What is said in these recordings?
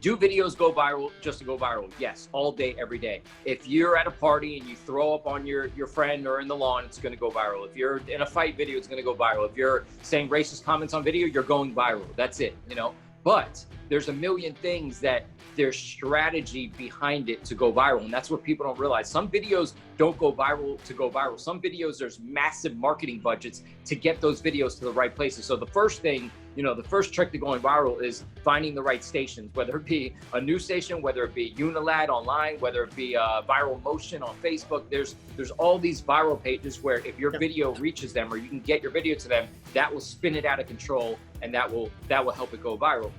Do videos go viral just to go viral? Yes, all day, every day. If you're at a party and you throw up on your friend or in the lawn, it's going to go viral. If you're in a fight video, it's going to go viral. If you're saying racist comments on video, you're going viral. That's it, you know. But there's a million things that there's strategy behind it to go viral. And that's what people don't realize. Some videos don't go viral to go viral. Some videos, there's massive marketing budgets to get those videos to the right places. So the first thing, you know, the first trick to going viral is finding the right stations, whether it be a news station, whether it be Unilad online, whether it be Viral Motion on Facebook. There's all these viral pages where if your video reaches them or you can get your video to them, that will spin it out of control and that will help it go viral.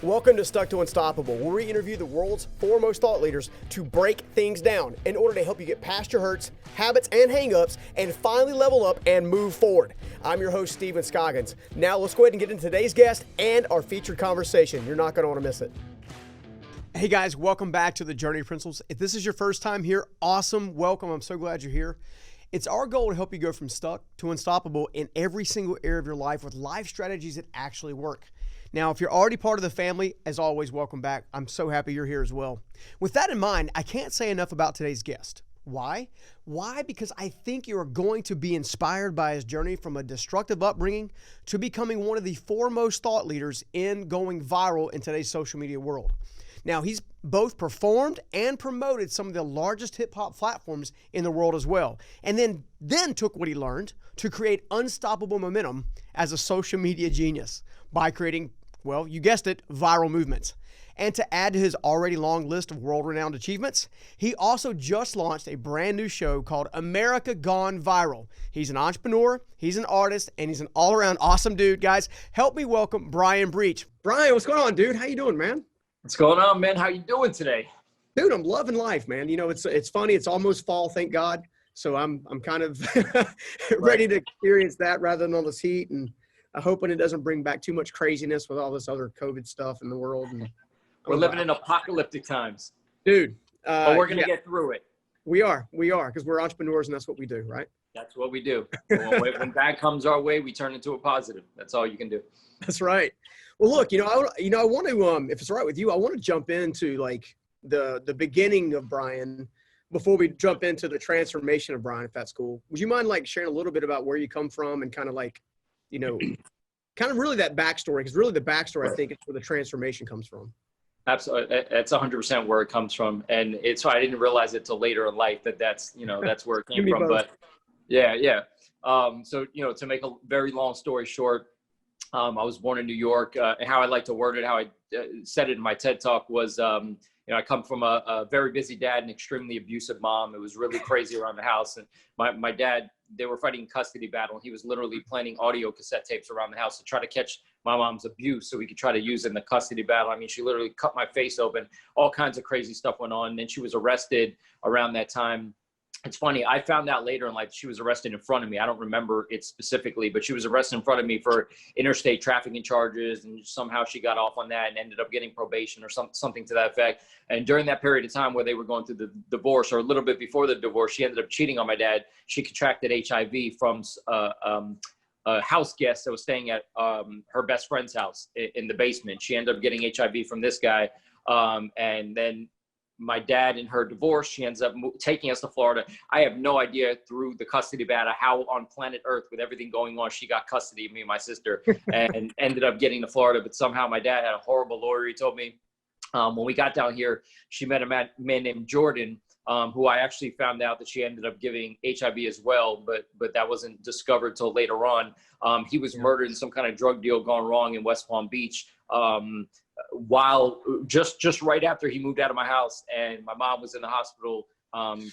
Welcome to Stuck to Unstoppable, where we interview the world's foremost thought leaders to break things down in order to help you get past your hurts, habits, and hangups and finally level up and move forward. I'm your host, Scoggins. Now let's go ahead and get into today's guest and our featured conversation. You're not going to want to miss it. Hey guys, welcome back to the Journey Principles. If this is your first time here, awesome. Welcome. I'm so glad you're here. It's our goal to help you go from stuck to unstoppable in every single area of your life with life strategies that actually work. Now, if you're already part of the family, as always, welcome back. I'm so happy you're here as well. With that in mind, I can't say enough about today's guest. Why? Why? Because I think you're going to be inspired by his journey from a destructive upbringing to becoming one of the foremost thought leaders in going viral in today's social media world. Now, he's both performed and promoted some of the largest hip-hop platforms in the world as well, and then took what he learned to create unstoppable momentum as a social media genius by creating, well, you guessed it, viral movements. And to add to his already long list of world-renowned achievements, he also just launched a brand new show called America Gone Viral. He's an entrepreneur, he's an artist, and he's an all-around awesome dude. Guys, help me welcome Brian Breach. Brian, what's going on, dude? How you doing, man? What's going on, man? How you doing today? Dude, I'm loving life, man. You know, it's funny. It's almost fall, thank God. So I'm kind of ready to experience that rather than all this heat, and I'm hoping it doesn't bring back too much craziness with all this other COVID stuff in the world. And we're living in apocalyptic times, dude. But we're gonna get through it. We are, because we're entrepreneurs, and that's what we do, right? That's what we do. When bad comes our way, we turn into a positive. That's all you can do. That's right. Well, look, I want to, if it's all right with you, I want to jump into like the beginning of Brian before we jump into the transformation of Brian, if that's cool. Would you mind like sharing a little bit about where you come from and kind of like, kind of really that backstory? Because really the backstory, I think, is where the transformation comes from. Absolutely. That's 100% where it comes from. And it's why I didn't realize it till later in life that's where it came from. But yeah. So, to make a very long story short, I was born in New York. And how I like to word it, how I said it in my TED Talk was, I come from a very busy dad and extremely abusive mom. It was really crazy around the house. And my dad, they were fighting custody battle. And he was literally planting audio cassette tapes around the house to try to catch my mom's abuse so we could try to use it in the custody battle. I mean, she literally cut my face open. All kinds of crazy stuff went on. And then she was arrested around that time. It's funny, I found out later in life she was arrested in front of me. I don't remember it specifically, but she was arrested in front of me for interstate trafficking charges, and somehow she got off on that and ended up getting probation or something to that effect. And during that period of time where they were going through the divorce, or a little bit before the divorce, she ended up cheating on my dad. She contracted HIV from a house guest that was staying at her best friend's house in the basement. She ended up getting HIV from this guy, and then my dad, in her divorce, she ends up taking us to Florida. I have no idea through the custody battle how on planet Earth, with everything going on, she got custody of me and my sister and ended up getting to Florida. But somehow my dad had a horrible lawyer. He told me when we got down here, she met a man named Jordan, who I actually found out that she ended up giving HIV as well, but that wasn't discovered till later on. He was murdered in some kind of drug deal gone wrong in West Palm Beach. While just right after he moved out of my house, and my mom was in the hospital,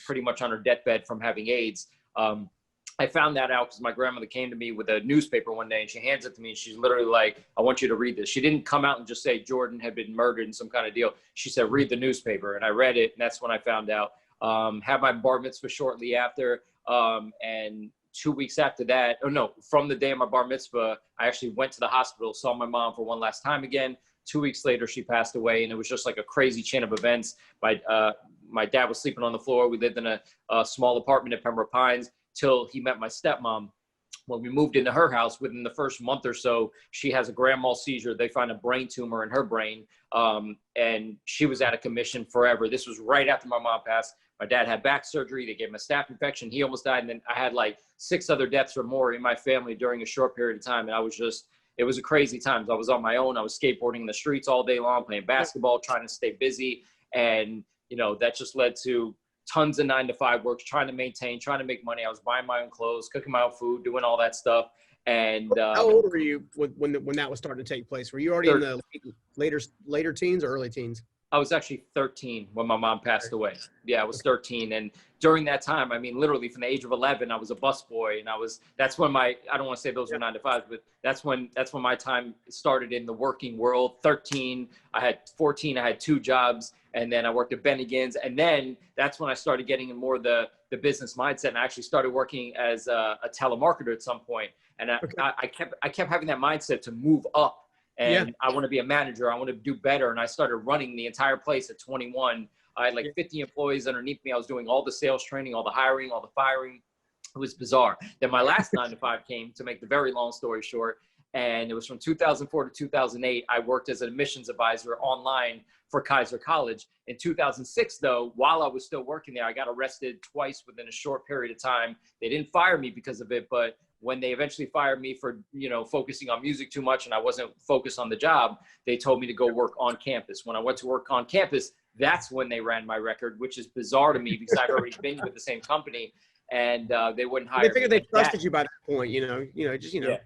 pretty much on her deathbed from having AIDS. I found that out because my grandmother came to me with a newspaper one day, and she hands it to me, and she's literally like, "I want you to read this." She didn't come out and just say Jordan had been murdered in some kind of deal. She said, "Read the newspaper." And I read it, and that's when I found out. Had my bar mitzvah shortly after, and 2 weeks after that, from the day of my bar mitzvah, I actually went to the hospital, saw my mom for one last time again. 2 weeks later, she passed away, and it was just like a crazy chain of events. My dad was sleeping on the floor. We lived in a small apartment at Pembroke Pines till he met my stepmom. when we moved into her house, within the first month or so, she has a grand mal seizure. They find a brain tumor in her brain. And she was out of commission forever. This was right after my mom passed. My dad had back surgery. They gave him a staph infection. He almost died. And then I had like 6 other deaths or more in my family during a short period of time. And I was just, it was a crazy time. I was on my own. I was skateboarding in the streets all day long, playing basketball, trying to stay busy. And, you know, that just led to tons of 9-to-5 work, trying to maintain, trying to make money. I was buying my own clothes, cooking my own food, doing all that stuff. And how old were you when that was starting to take place? Were you already in the later teens or early teens? I was actually 13 when my mom passed away. Yeah, I was 13. And during that time, I mean, literally from the age of 11, I was a busboy. And that's when I don't want to say those were 9-to-5s, but that's when my time started in the working world. 13, I had 14, I had 2 jobs. And then I worked at Bennigan's. And then that's when I started getting in more of the business mindset. And I actually started working as a telemarketer at some point. And I kept having that mindset to move up. And I want to be a manager. I want to do better. And I started running the entire place at 21. I had like 50 employees underneath me. I was doing all the sales training, all the hiring, all the firing. It was bizarre. Then my last 9-to-5 came, to make the very long story short. And it was from 2004 to 2008. I worked as an admissions advisor online for Kaiser College. In 2006, though, while I was still working there, I got arrested twice within a short period of time. They didn't fire me because of it, but when they eventually fired me for, you know, focusing on music too much and I wasn't focused on the job, they told me to go work on campus. When I went to work on campus, that's when they ran my record, which is bizarre to me because I've already been with the same company and they wouldn't hire me. They figured they trusted you by that point, you know, just, you know.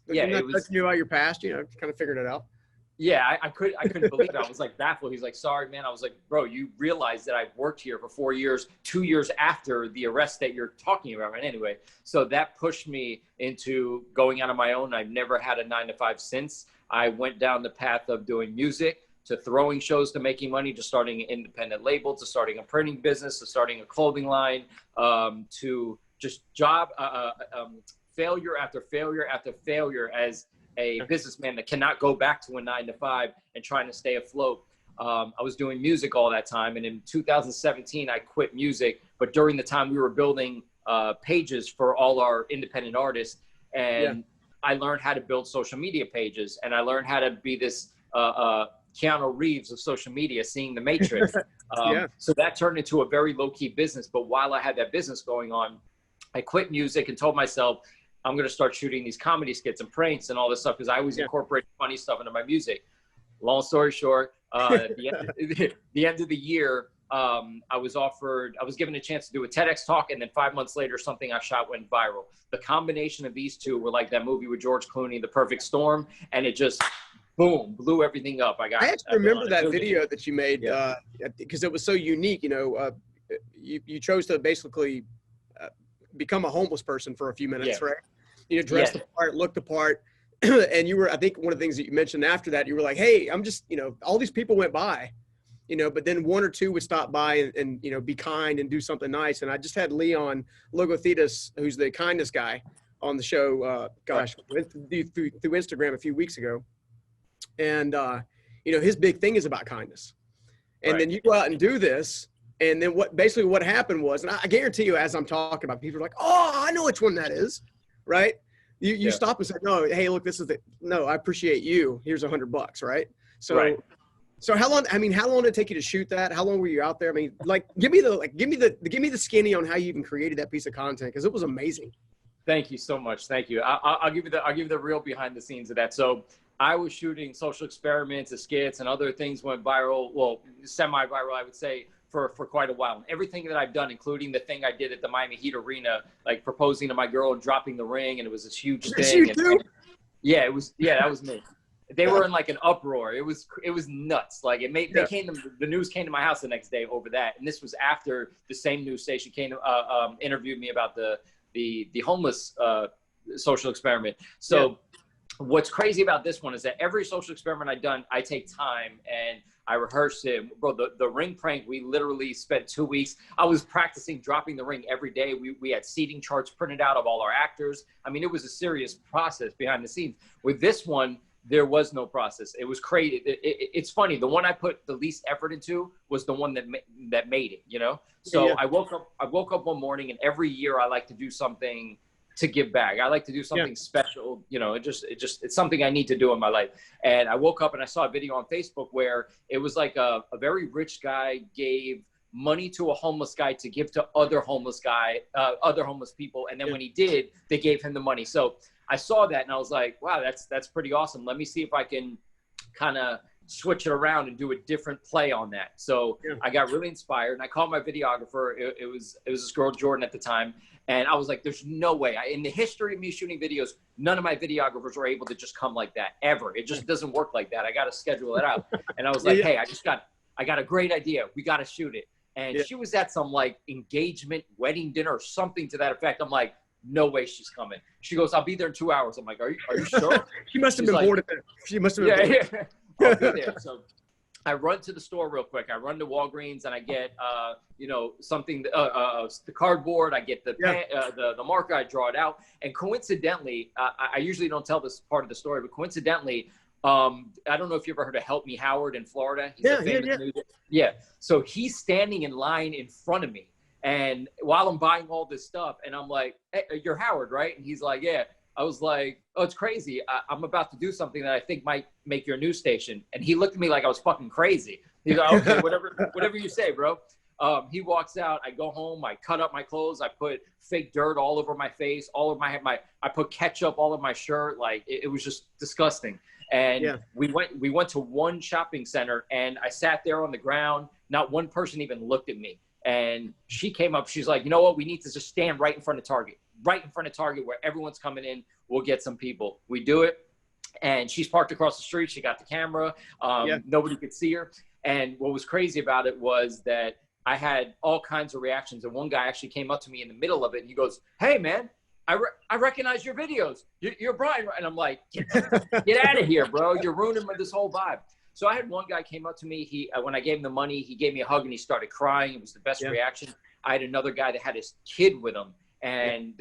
Yeah, it was, you about your past, you know, kind of figured it out. Yeah, I couldn't believe it. I was like baffled. He's like, sorry, man. I was like, bro, you realize that I've worked here for 4 years, 2 years after the arrest that you're talking about. Right? Anyway, so that pushed me into going out on my own. I've never had a 9-to-5 since. I went down the path of doing music, to throwing shows, to making money, to starting an independent label, to starting a printing business, to starting a clothing line, to just failure after failure after failure as a businessman that cannot go back to a 9-to-5 and trying to stay afloat. I was doing music all that time. And in 2017, I quit music. But during the time we were building pages for all our independent artists, and I learned how to build social media pages. And I learned how to be this Keanu Reeves of social media, seeing the Matrix. So that turned into a very low-key business. But while I had that business going on, I quit music and told myself, I'm going to start shooting these comedy skits and pranks and all this stuff because I always incorporate funny stuff into my music. Long story short, the end of the year, I was given a chance to do a TEDx talk, and then 5 months later, something I shot went viral. The combination of these two were like that movie with George Clooney, The Perfect Storm, and it just, boom, blew everything up. I actually remember that video that you made because it was so unique. You know, you chose to basically become a homeless person for a few minutes, right? You know, dressed the part, looked the part. And you were, I think one of the things that you mentioned after that, you were like, hey, I'm just, you know, all these people went by, you know, but then 1 or 2 would stop by and you know, be kind and do something nice. And I just had Leon Logothetis, who's the kindness guy, on the show, through Instagram a few weeks ago. And, you know, his big thing is about kindness. And then you go out and do this. And then what happened was, and I guarantee you, as I'm talking about, people are like, oh, I know which one that is. Right. You stop and say, no, hey, look, no, I appreciate you. Here's $100, right? So, so how long did it take you to shoot that? How long were you out there? I mean, like, give me the skinny on how you even created that piece of content. Cause it was amazing. Thank you so much. Thank you. I'll give you the real behind the scenes of that. So I was shooting social experiments, skits, and other things went viral. Well, semi-viral, I would say, for quite a while. And everything that I've done, including the thing I did at the Miami Heat Arena, like proposing to my girl and dropping the ring, and it was this huge thing. That was me. They were in like an uproar. It was nuts. Like the news came to my house the next day over that. And this was after the same news station came to interviewed me about the homeless social experiment. So what's crazy about this one is that every social experiment I've done, I take time and I rehearsed it. Bro, the ring prank, we literally spent 2 weeks. I was practicing dropping the ring every day. We had seating charts printed out of all our actors. I mean, it was a serious process behind the scenes. With this one, there was no process. It was crazy. It's funny. The one I put the least effort into was the one that made it, you know? So I woke up one morning, and every year I like to do something to give back. I like to do something special, you know, it's something I need to do in my life. And I woke up and I saw a video on Facebook where it was like a very rich guy gave money to a homeless guy to give to other homeless people. And then when he did, they gave him the money. So I saw that and I was like, wow, that's pretty awesome. Let me see if I can kind of switch it around and do a different play on that. So I got really inspired and I called my videographer. It was this girl, Jordan, at the time. And I was like, there's no way. In the history of me shooting videos, none of my videographers were able to just come like that, ever. It just doesn't work like that. I got to schedule it out. And I was like, hey, I got a great idea. We got to shoot it. And she was at some like engagement, wedding dinner or something to that effect. I'm like, no way she's coming. She goes, I'll be there in 2 hours. I'm like, are you sure? She must have been bored at that. She must have been bored. Yeah. I'll be there. So I run to the store real quick. I run to Walgreens and I get, something, the cardboard. I get the marker. I draw it out. And coincidentally, I usually don't tell this part of the story, but coincidentally, I don't know if you ever heard of Help Me Howard in Florida. He's a famous news. So he's standing in line in front of me. And while I'm buying all this stuff, and I'm like, hey, you're Howard, right? And he's like, yeah. I was like, oh, it's crazy. I'm about to do something that I think might make your news station. And he looked at me like I was fucking crazy. He's like, okay, whatever you say, bro. He walks out. I go home. I cut up my clothes. I put fake dirt all over my face, all of I put ketchup all over my shirt. Like it was just disgusting. And we went to one shopping center and I sat there on the ground. Not one person even looked at me. And she came up. She's like, you know what? We need to just stand right in front of Target. Right in front of Target where everyone's coming in. We'll get some people. We do it. And she's parked across the street. She got the camera. Nobody could see her. And what was crazy about it was that I had all kinds of reactions. And one guy actually came up to me in the middle of it. And he goes, hey, man, I recognize your videos. You're Brian. And I'm like, get out of here, bro. You're ruining this whole vibe. So I had one guy came up to me. When I gave him the money, he gave me a hug and he started crying. It was the best reaction. I had another guy that had his kid with him. And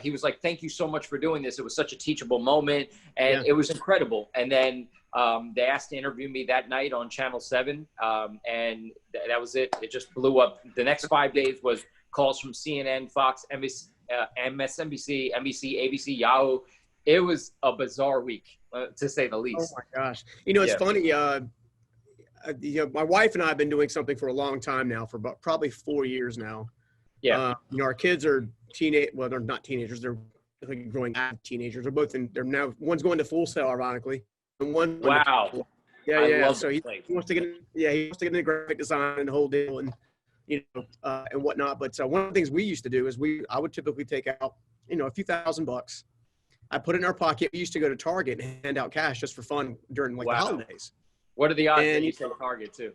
he was like, thank you so much for doing this. It was such a teachable moment. And it was incredible. And then they asked to interview me that night on Channel 7. And that was it. It just blew up. The next 5 days was calls from CNN, Fox, MSNBC, NBC, ABC, Yahoo. It was a bizarre week, to say the least. Oh, my gosh. You know, it's funny. My wife and I have been doing something for a long time now, for about probably 4 years now. Our kids are well, they're not teenagers. They're growing up teenagers. They're both they're now, one's going to Full Sail, ironically. And one. Wow. So he wants to get into graphic design and the whole deal and, and whatnot. But one of the things we used to do is I would typically take out, a few $1,000. I put it in our pocket. We used to go to Target and hand out cash just for fun during the holidays. What are the odds that you say Target too?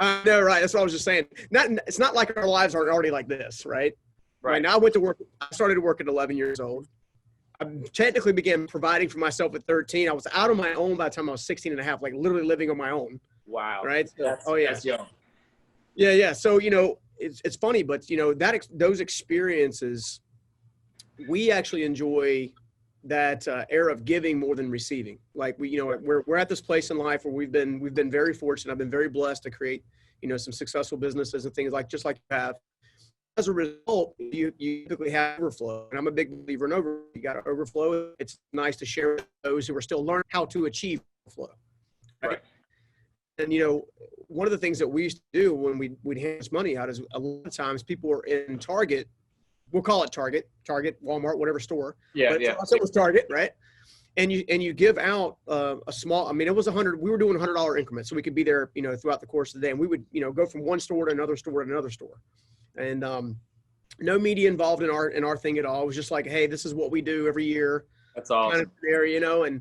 No, right. That's what I was just saying. It's not like our lives are already like this, right? Right now, I went to work. I started to work at 11 years old. I technically began providing for myself at 13. I was out on my own by the time I was 16 and a half, like literally living on my own. Wow. Right. So, that's young. Yeah. So, it's funny, but those experiences, we actually enjoy that era of giving more than receiving. Like we're at this place in life where we've been very fortunate. I've been very blessed to create, some successful businesses and things like you have. As a result, you typically have overflow. And I'm a big believer in overflow. You got to overflow. It's nice to share with those who are still learning how to achieve overflow. Right. And, one of the things that we used to do when we'd hand this money out is a lot of times people were in Target. We'll call it Target, Walmart, whatever store. So it was Target, right? And you give out a small. I mean, it was $100. We were doing $100 increments, so we could be there, throughout the course of the day. And we would, go from one store to another store to another store, and no media involved in our thing at all. It was just like, hey, this is what we do every year. That's awesome. Kind of there, And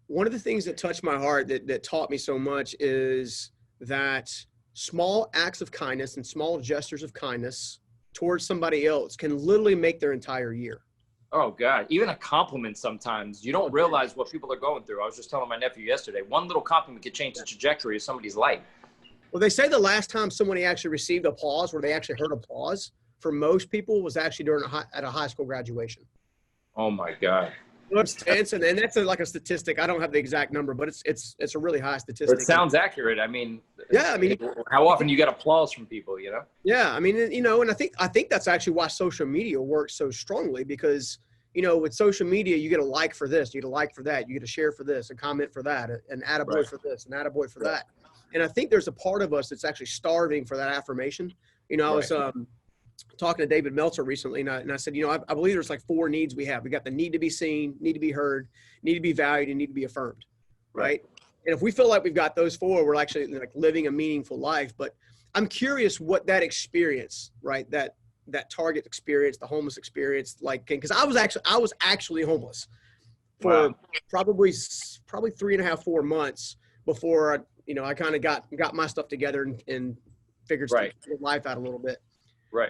one of the things that touched my heart that taught me so much is that small acts of kindness and small gestures of kindness towards somebody else can literally make their entire year. Oh God, even a compliment sometimes. You don't realize what people are going through. I was just telling my nephew yesterday, one little compliment could change the trajectory of somebody's life. Well, they say the last time somebody actually received applause, where they actually heard applause, for most people was actually at a high school graduation. Oh my God. And that's like a statistic. I don't have the exact number, but it's a really high statistic. It sounds accurate. I mean, how often you get applause from people, Yeah. I mean, and I think that's actually why social media works so strongly, because, you know, with social media, you get a like for this, you get a like for that, you get a share for this, a comment for that, an attaboy for this, an attaboy for that. And I think there's a part of us that's actually starving for that affirmation. You know, I was talking to David Meltzer recently, and I said, you know, I believe there's like 4 needs we have. We got the need to be seen, need to be heard, need to be valued, and need to be affirmed, right? And if we feel like we've got those 4, we're actually like living a meaningful life. But I'm curious what that experience, right, that Target experience, the homeless experience, like, because I was actually homeless for probably 3.5, 4 months before I kind of got my stuff together and figured life out a little bit. Right.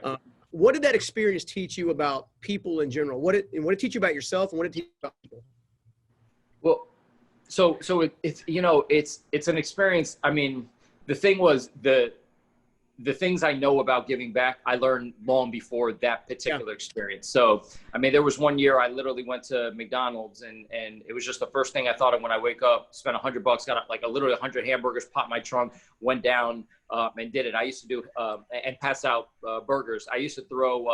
What did that experience teach you about people in general? What did it teach you about yourself, and what did it teach you about people? Well, so it's you know, it's an experience. I mean, the thing was the things I know about giving back, I learned long before that particular experience. So, I mean, there was one year I literally went to McDonald's and it was just the first thing I thought of when I wake up, spent $100, got like literally 100 hamburgers, popped my trunk, went down and did it. I used to do, and pass out burgers. I used to throw,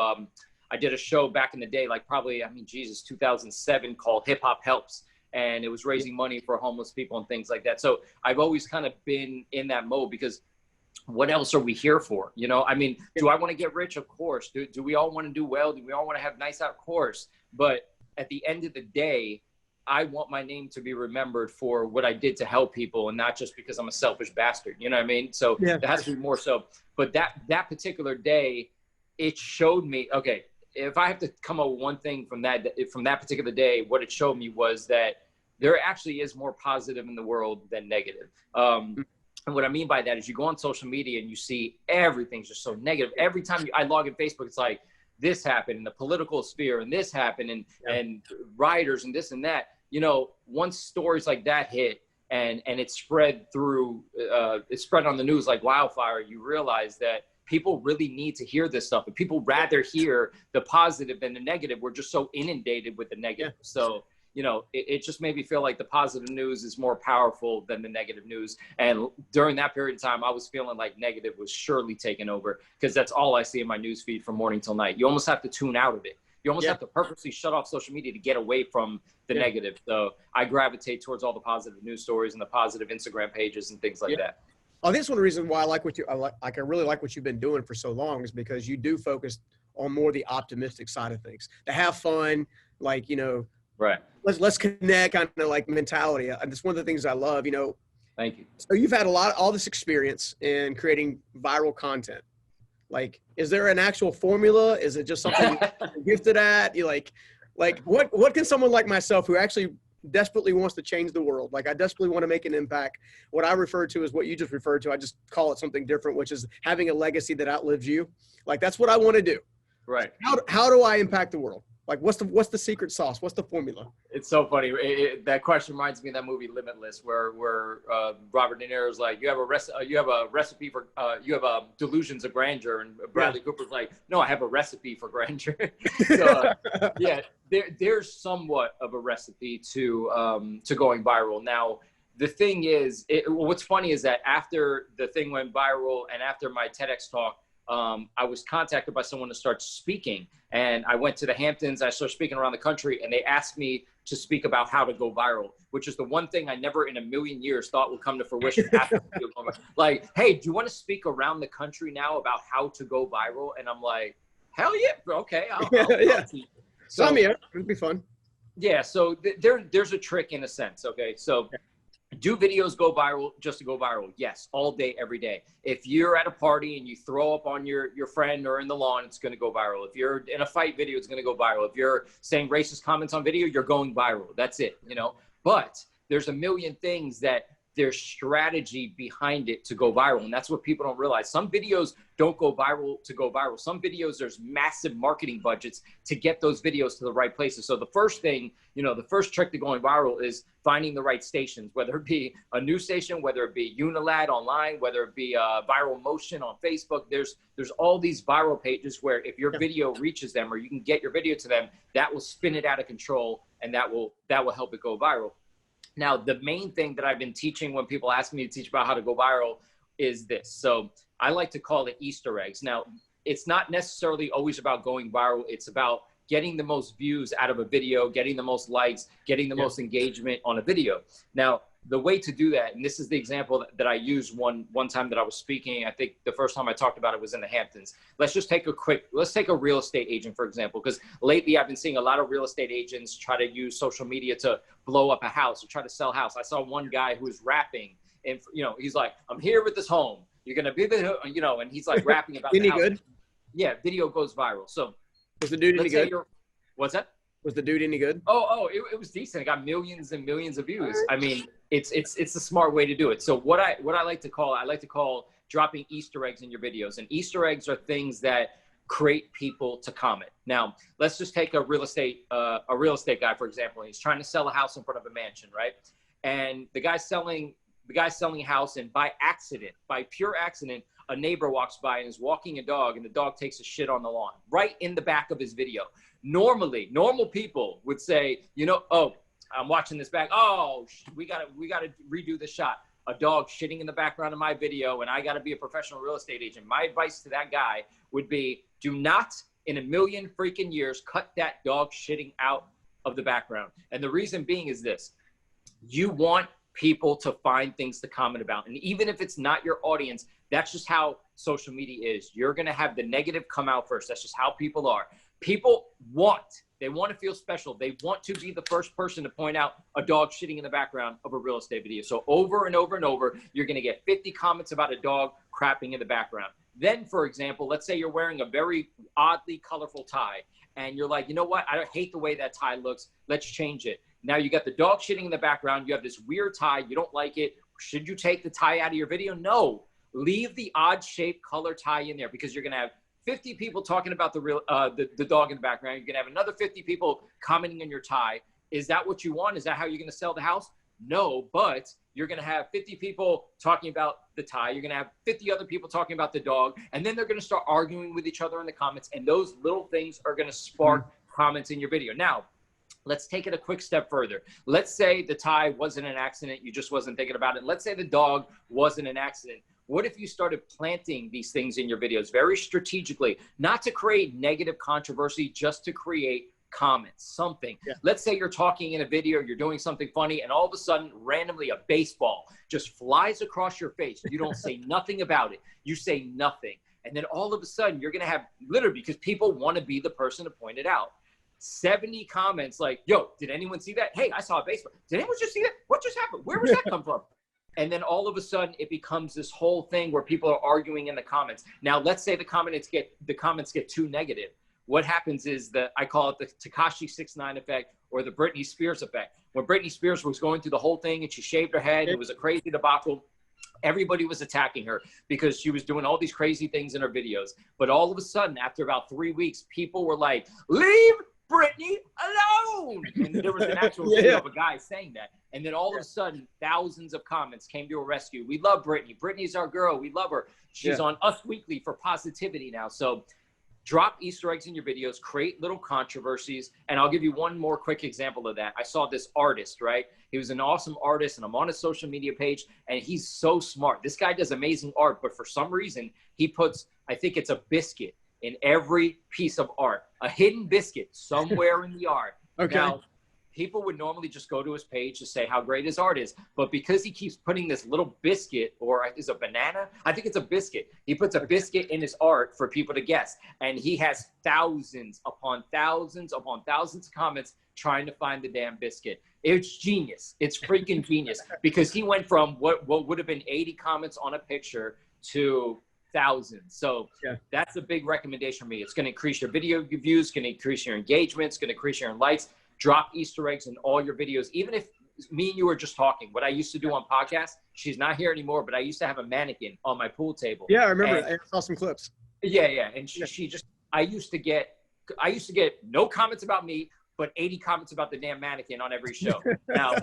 I did a show back in the day, like probably, 2007 called Hip Hop Helps. And it was raising money for homeless people and things like that. So I've always kind of been in that mode because what else are we here for? You know, I mean, do I want to get rich? Of course. Do we all want to do well? Do we all want to have nice out? Of course. But at the end of the day, I want my name to be remembered for what I did to help people and not just because I'm a selfish bastard. You know what I mean? So it has to be more so. But that particular day, it showed me, okay, if I have to come up with one thing from that particular day, what it showed me was that there actually is more positive in the world than negative. And what I mean by that is you go on social media and you see everything's just so negative. Every time I log in Facebook, it's like this happened in the political sphere and this happened and rioters and this and that. You know, once stories like that hit and it spread through, it spread on the news like wildfire, you realize that people really need to hear this stuff. And people rather hear the positive than the negative. We're just so inundated with the negative. So, you know, it just made me feel like the positive news is more powerful than the negative news. And during that period of time, I was feeling like negative was surely taking over because that's all I see in my news feed from morning till night. You almost have to tune out of it. You almost have to purposely shut off social media to get away from the negative. So I gravitate towards all the positive news stories and the positive Instagram pages and things like that. I think that's one of the reasons why I really like what you've been doing for so long is because you do focus on more the optimistic side of things, to have fun, like, you know, let's connect kind of like mentality. That's one of the things I love, you know. Thank you. So you've had all this experience in creating viral content. Like, is there an actual formula? Is it just something you're gifted at? You like what can someone like myself who actually desperately wants to change the world, like I desperately want to make an impact, what I refer to is what you just referred to, I just call it something different, which is having a legacy that outlives you. Like, that's what I want to do. Right. How do I impact the world? Like, what's the secret sauce? What's the formula? It's so funny. That question reminds me of that movie Limitless, where Robert De Niro's like, you have a recipe for you have delusions of grandeur, and Bradley Cooper's like, no, I have a recipe for grandeur. So there's somewhat of a recipe to going viral. Now, the thing is, what's funny is that after the thing went viral and after my TEDx talk, I was contacted by someone to start speaking, and I went to the Hamptons. I started speaking around the country, and they asked me to speak about how to go viral, which is the one thing I never in a million years thought would come to fruition. Like, hey, do you want to speak around the country now about how to go viral? And I'm like, hell yeah, okay, I'll teach. So I'm here. It'd be fun. Yeah. So there's a trick in a sense. Okay. So. Do videos go viral just to go viral? Yes, all day, every day. If you're at a party and you throw up on your friend or in the lawn, it's going to go viral. If you're in a fight video, it's going to go viral. If you're saying racist comments on video, you're going viral. That's it, you know. But there's a million things that there's strategy behind it to go viral. And that's what people don't realize. Some videos don't go viral to go viral. Some videos, there's massive marketing budgets to get those videos to the right places. So the first thing, you know, the first trick to going viral is finding the right stations, whether it be a news station, whether it be Unilad online, whether it be Viral Motion on Facebook. There's all these viral pages where if your video reaches them or you can get your video to them, that will spin it out of control and that will help it go viral. Now, the main thing that I've been teaching when people ask me to teach about how to go viral is this. So I like to call it Easter eggs. Now, it's not necessarily always about going viral. It's about getting the most views out of a video, getting the most likes, getting the most engagement on a video. Now, the way to do that, and this is the example that I used one time that I was speaking, I think the first time I talked about it was in the Hamptons. Let's take a real estate agent, for example, because lately I've been seeing a lot of real estate agents try to use social media to blow up a house or try to sell a house. I saw one guy who was rapping, and he's like, I'm here with this home. You're going to be the, and he's like rapping about the house. Good? Yeah, video goes viral. So was the dude any good? What's that? Was the dude any good? It was decent. It got millions and millions of views. I mean, it's a smart way to do it. So what I like to call dropping Easter eggs in your videos. And Easter eggs are things that create people to comment. Now, let's just take a real estate guy, for example. He's trying to sell a house in front of a mansion, right? And the guy's selling a house, and by pure accident, a neighbor walks by and is walking a dog, and the dog takes a shit on the lawn right in the back of his video. Normally, normal people would say, oh, I'm watching this back. Oh, we gotta redo the shot. A dog shitting in the background of my video, and I gotta be a professional real estate agent. My advice to that guy would be, do not in a million freaking years cut that dog shitting out of the background. And the reason being is this: you want people to find things to comment about. And even if it's not your audience, that's just how social media is. You're going to have the negative come out first. That's just how people are. People want to feel special. They want to be the first person to point out a dog shitting in the background of a real estate video. So over and over and over, you're going to get 50 comments about a dog crapping in the background. Then, for example, let's say you're wearing a very oddly colorful tie, and you're like, you know what? I hate the way that tie looks. Let's change it. Now you got the dog shitting in the background. You have this weird tie. You don't like it. Should you take the tie out of your video? No. Leave the odd shaped color tie in there, because you're going to have 50 people talking about the dog in the background. You're going to have another 50 people commenting on your tie. Is that what you want? Is that how you're going to sell the house? No, but you're going to have 50 people talking about the tie. You're going to have 50 other people talking about the dog. And then they're going to start arguing with each other in the comments. And those little things are going to spark comments in your video. Now, let's take it a quick step further. Let's say the tie wasn't an accident. You just wasn't thinking about it. Let's say the dog wasn't an accident. What if you started planting these things in your videos very strategically, not to create negative controversy, just to create comments, something. Yeah. Let's say you're talking in a video, you're doing something funny, and all of a sudden, randomly, a baseball just flies across your face. You don't say nothing about it. You say nothing. And then all of a sudden, you're going to have, literally, because people want to be the person to point it out, 70 comments like, yo, did anyone see that? Hey, I saw a baseball. Did anyone just see that? What just happened? Where was that come from? And then all of a sudden it becomes this whole thing where people are arguing in the comments. Now, let's say the comments get too negative. What happens is I call it the Tekashi 6ix9ine effect, or the Britney Spears effect. When Britney Spears was going through the whole thing and she shaved her head, it was a crazy debacle. Everybody was attacking her because she was doing all these crazy things in her videos. But all of a sudden, after about 3 weeks, people were like, leave Britney alone. And there was an actual video of a guy saying that. And then all of a sudden, thousands of comments came to her rescue. We love Britney. Britney's our girl. We love her. She's on Us Weekly for positivity now. So drop Easter eggs in your videos, create little controversies. And I'll give you one more quick example of that. I saw this artist, right? He was an awesome artist, and I'm on his social media page, and he's so smart. This guy does amazing art, but for some reason, he puts, I think it's a biscuit in every piece of art, a hidden biscuit somewhere in the art. Okay. Now, people would normally just go to his page to say how great his art is. But because he keeps putting this little biscuit, or is a banana? I think it's a biscuit. He puts a biscuit in his art for people to guess. And he has thousands upon thousands upon thousands of comments trying to find the damn biscuit. It's genius. It's freaking genius. Because he went from what would have been 80 comments on a picture to thousands. So that's a big recommendation for me. It's going to increase your video views, going to increase your engagement, it's going to increase your likes. Drop Easter eggs in all your videos. Even if me and you were just talking, what I used to do on podcasts, she's not here anymore, but I used to have a mannequin on my pool table. Yeah, I remember. I saw some clips. Yeah. And she just, I used to get no comments about me, but 80 comments about the damn mannequin on every show. Now,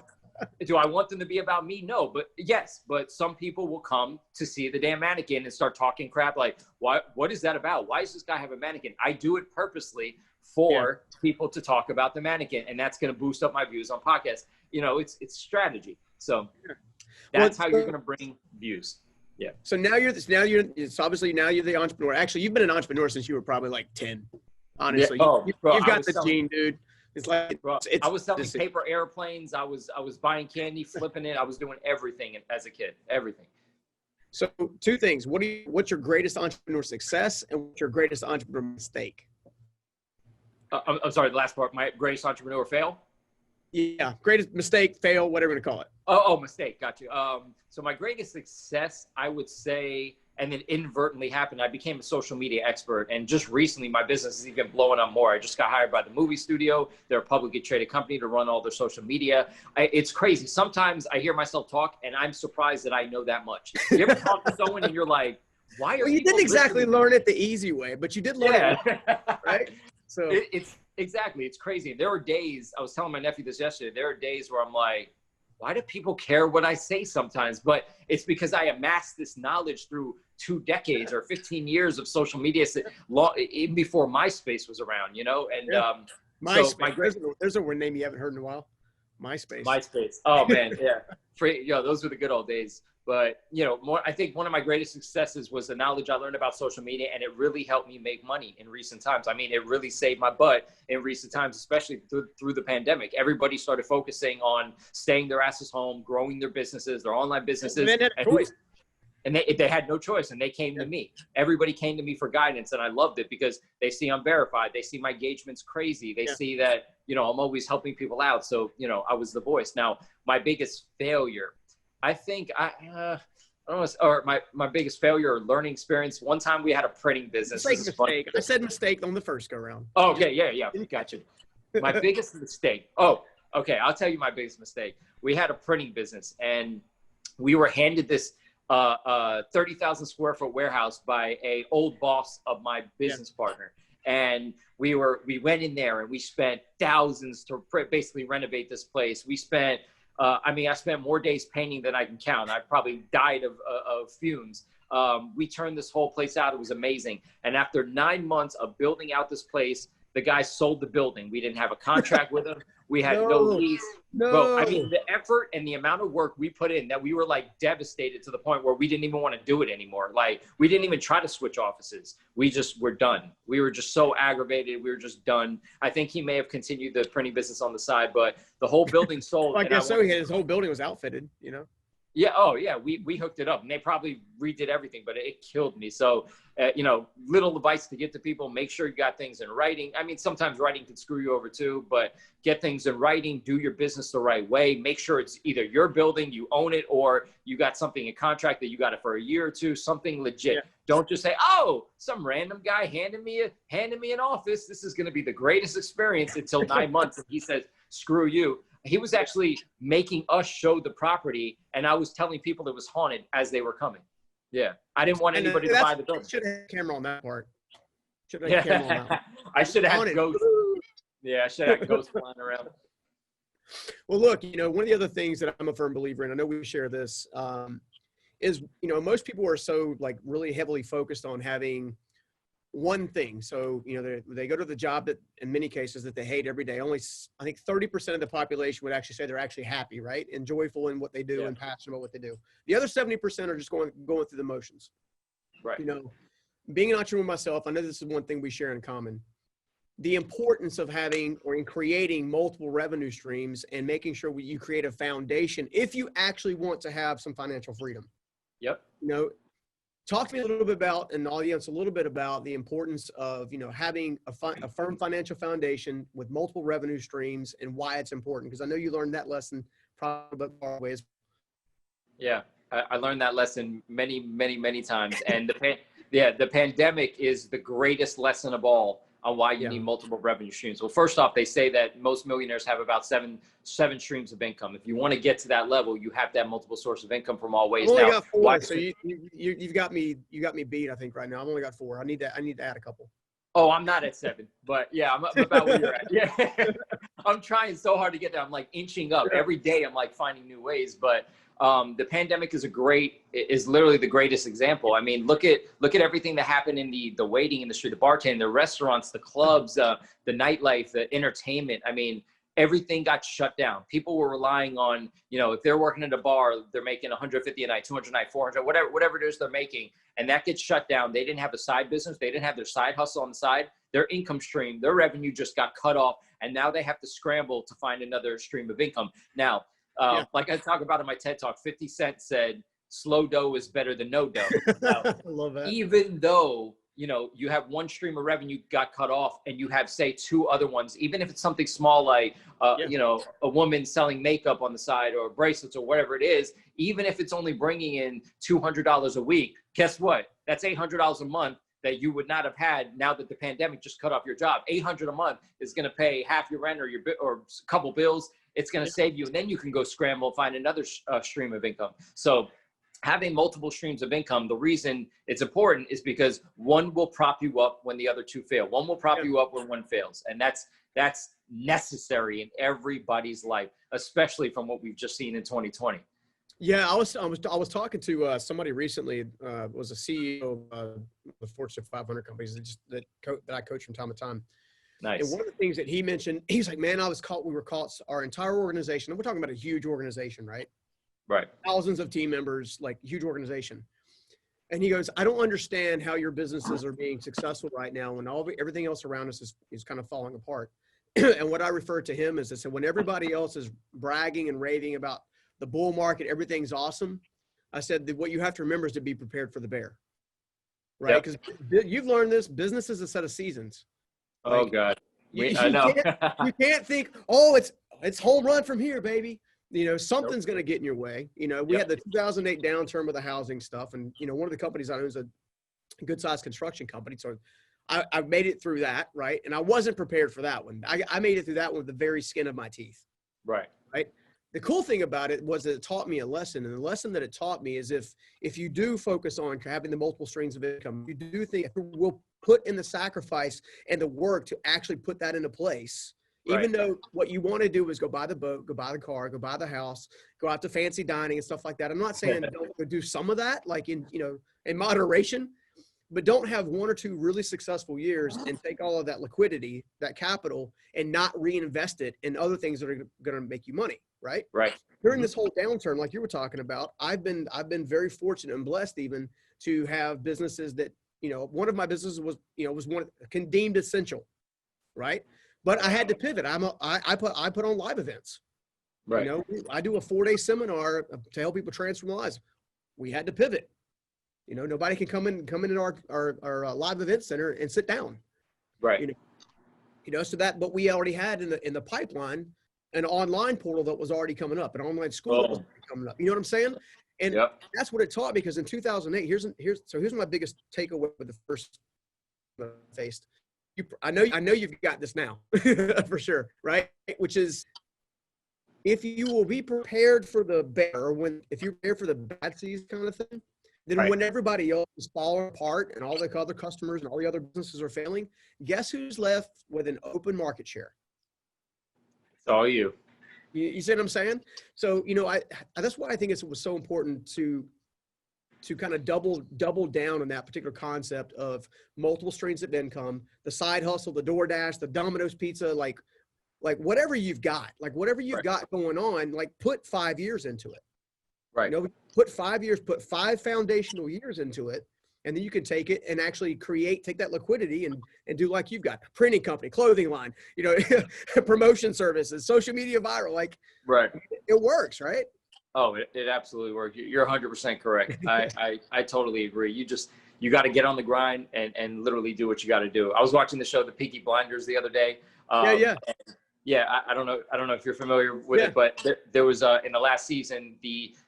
do I want them to be about me? No, but yes, but some people will come to see the damn mannequin and start talking crap like, what is that about? Why does this guy have a mannequin? I do it purposely for people to talk about the mannequin, and that's going to boost up my views on podcasts. You know, it's strategy. So that's how you're going to bring views. Yeah. So now you're the entrepreneur. Actually, you've been an entrepreneur since you were probably like 10. Honestly, Yeah. Oh, bro, you've got the gene, dude. It's like, bro, I was selling just, paper airplanes. I was buying candy, flipping it. I was doing everything as a kid, everything. So 2 things. What's your greatest entrepreneur success and what's your greatest entrepreneur mistake? I'm sorry, the last part. My greatest entrepreneur fail? Yeah, greatest mistake, fail, whatever you call it. Oh, mistake. Got you. So my greatest success, I would say, and then inadvertently happened, I became a social media expert. And just recently, my business is even blowing up more. I just got hired by the movie studio. They're a publicly traded company to run all their social media. It's crazy. Sometimes I hear myself talk, and I'm surprised that I know that much. You ever talk to someone and you're like, why are you didn't exactly learn it the easy way, but you did learn it, right? So it's exactly, it's crazy. There are days, I was telling my nephew this yesterday, there are days where I'm like, why do people care what I say sometimes? But it's because I amassed this knowledge through 2 decades or 15 years of social media, even before MySpace was around, you know? And MySpace, so there's a word name you haven't heard in a while. MySpace. Oh man, yeah. Those were the good old days. But I think one of my greatest successes was the knowledge I learned about social media, and it really helped me make money in recent times. I mean, it really saved my butt in recent times, especially through the pandemic. Everybody started focusing on staying their asses home, growing their businesses, their online businesses. And they had no choice, and they came to me. Everybody came to me for guidance, and I loved it because they see I'm verified. They see my engagement's crazy. They see that, I'm always helping people out. So, I was the voice. Now, my biggest failure, I think my biggest failure or learning experience, one time we had a printing business. Mistake. I said mistake on the first go round. Oh, okay. Yeah. Gotcha. My biggest mistake. Oh, okay. I'll tell you my biggest mistake. We had a printing business, and we were handed this 30,000 square foot warehouse by a old boss of my business partner. And we went in there and we spent thousands to basically renovate this place. We spent, I spent more days painting than I can count. I probably died of fumes. We turned this whole place out. It was amazing. And after 9 months of building out this place, the guy sold the building. We didn't have a contract with him. We had no lease. Bro, I mean, the effort and the amount of work we put in, that we were like devastated to the point where we didn't even want to do it anymore. Like, we didn't even try to switch offices. We just were done. We were just so aggravated. We were just done. I think he may have continued the printing business on the side, but the whole building sold. I guess so. His whole building was outfitted, Yeah. Oh, yeah. We hooked it up, and they probably redid everything, but it killed me. So, little advice to get to people: make sure you got things in writing. I mean, sometimes writing can screw you over too, but get things in writing. Do your business the right way. Make sure it's either your building, you own it, or you got something in contract that you got it for a year or two. Something legit. Yeah. Don't just say, "Oh, some random guy handed me an office. This is going to be the greatest experience," until 9 months, and he says, "Screw you." He was actually making us show the property, and I was telling people it was haunted as they were coming. Yeah. I didn't want anybody to buy the building. Should have had a camera on that part. Camera on that one. I should have had ghosts. Yeah, I should have had ghosts flying around. Well, look, one of the other things that I'm a firm believer in, I know we share this, is, most people are so really heavily focused on having one thing. So, they go to the job that in many cases that they hate every day. Only, I think 30% of the population would actually say they're actually happy, right? And joyful in what they do and passionate about what they do. The other 70% are just going through the motions. Right. Being an entrepreneur myself, I know this is one thing we share in common. The importance of having or in creating multiple revenue streams and making sure you create a foundation if you actually want to have some financial freedom. Yep. Talk to me a little bit about, and the audience, a little bit about the importance of, having a firm financial foundation with multiple revenue streams and why it's important. Because I know you learned that lesson probably far ways. Yeah, I learned that lesson many, many, many times. And the pandemic is the greatest lesson of all on why you need multiple revenue streams. Well, first off, they say that most millionaires have about seven streams of income. If you want to get to that level, you have to have multiple sources of income from all ways. I've only got 4, so you've got me beat, I think, right now. I've only got 4. I need to add a couple. Oh, I'm not at 7, but yeah, I'm about where you're at. Yeah, I'm trying so hard to get there. I'm like inching up every day. I'm like finding new ways, but the pandemic is literally the greatest example. I mean, look at everything that happened in the waiting industry, the bartending, the restaurants, the clubs, the nightlife, the entertainment. I mean, everything got shut down. People were relying on, if they're working at a bar, they're making 150 a night, 200 a night, 400, whatever it is they're making, and that gets shut down. They didn't have a side business. They didn't have their side hustle on the side. their income stream, their revenue just got cut off, and now they have to scramble to find another stream of income. Now, like I talk about in my TED Talk, 50 Cent said, slow dough is better than no dough. Now, I love that. even though, you have one stream of revenue got cut off and you have, say, two other ones, even if it's something small like, a woman selling makeup on the side or bracelets or whatever it is, even if it's only bringing in $200 a week, guess what? That's $800 a month that you would not have had now that the pandemic just cut off your job. $800 a month is going to pay half your rent or a couple bills. It's going to save you. And then you can go scramble, find another stream of income. So having multiple streams of income, the reason it's important is because one will prop you up when the other two fail. One will prop you up when one fails. And that's necessary in everybody's life, especially from what we've just seen in 2020. Yeah, I was talking to somebody recently, was a CEO of the Fortune 500 companies that I coach from time to time. Nice. And one of the things that he mentioned, he's like, man, we were caught, our entire organization, and we're talking about a huge organization, right? Right. Thousands of team members, like huge organization. And he goes, I don't understand how your businesses are being successful right now when everything else around us is kind of falling apart. And what I referred to him is, I said, when everybody else is bragging and raving about the bull market, everything's awesome. I said that what you have to remember is to be prepared for the bear, right? Because you've learned this, business is a set of seasons. Oh God. I know. You can't think, oh, it's home run from here, baby. Something's going to get in your way. We had the 2008 downturn with the housing stuff. And, one of the companies I own is a good sized construction company. So I made it through that. Right. And I wasn't prepared for that one. I made it through that one with the very skin of my teeth. Right. Right. The cool thing about it was that it taught me a lesson. And the lesson that it taught me is if you do focus on having the multiple streams of income, you do think we'll put in the sacrifice and the work to actually put that into place. Right. Even though what you want to do is go buy the boat, go buy the car, go buy the house, go out to fancy dining and stuff like that. I'm not saying don't do some of that, like in moderation, but don't have one or two really successful years and take all of that liquidity, that capital, and not reinvest it in other things that are going to make you money. Right. Right. During this whole downturn, like you were talking about, I've been very fortunate and blessed even to have businesses that, one of my businesses was one deemed essential. Right. But I had to pivot. I put on live events. Right. I do a 4-day seminar to help people transform their lives. We had to pivot. Nobody can come into our live event center and sit down. Right. So but we already had in the pipeline an online portal that was already coming up, an online school that was already coming up. You know what I'm saying? And that's what it taught me, because in 2008, here's my biggest takeaway with the first faced. I know you've got this now for sure, right? Which is, if you will be prepared for the bear, if you're prepared for the bad season kind of thing, then when everybody else is falling apart and all the other customers and all the other businesses are failing, guess who's left with an open market share? It's all you. You see what I'm saying? So, that's why I think it was so important to kind of double down on that particular concept of multiple streams of income, the side hustle, the DoorDash, the Domino's pizza, like whatever you've got, got going on, like put 5 years into it. Right. Put 5 years, put 5 foundational years into it. And then you can take it and actually take that liquidity and do like you've got: printing company, clothing line, promotion services, social media viral, it works, right? Oh, it absolutely works. You're 100% correct. I totally agree. You got to get on the grind and literally do what you got to do. I was watching the show, The Peaky Blinders, the other day. I don't know if you're familiar with it, but there was in the last season,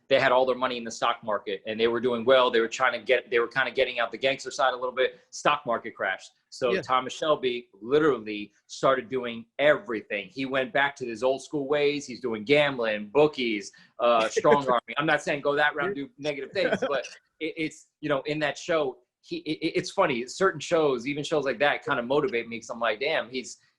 they had all their money in the stock market and they were doing well. They were kind of getting out the gangster side a little bit. Stock market crashed. So Thomas Shelby literally started doing everything. He went back to his old school ways. He's doing gambling, bookies, strong arming. I'm not saying go that route and do negative things, but it's, in that show, it's funny. Certain shows, even shows like that, kind of motivate me, because I'm like, damn,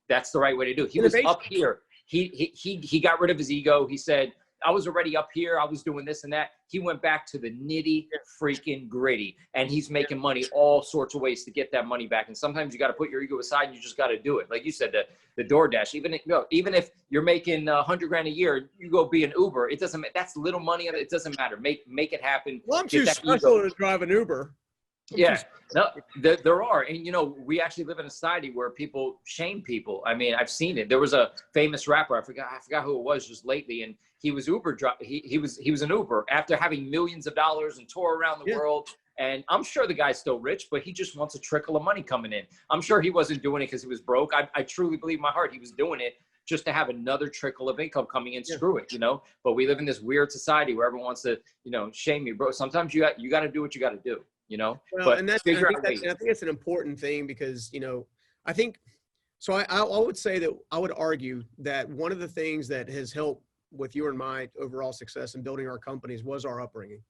that's the right way to do it. He was up here. He got rid of his ego. He said, I was already up here. I was doing this and that. He went back to the nitty freaking gritty, and he's making money all sorts of ways to get that money back. And sometimes you got to put your ego aside and you just got to do it. Like you said, the DoorDash, even if you're making $100,000 a year, you go be an Uber. It doesn't, that's little money. It doesn't matter. Make it happen. Well, I'm too special to drive an Uber. Yeah, no, there are. And, we actually live in a society where people shame people. I mean, I've seen it. There was a famous rapper. I forgot who it was just lately. And he was he was an Uber after having millions of dollars and tour around the world. And I'm sure the guy's still rich, but he just wants a trickle of money coming in. I'm sure he wasn't doing it because he was broke. I truly believe in my heart he was doing it just to have another trickle of income coming in. Screw it, But we live in this weird society where everyone wants to, shame you, bro. Sometimes you got to do what you got to do. Well, but and I think it's an important thing because, I think, so I would say that I would argue that one of the things that has helped with your and my overall success in building our companies was our upbringing,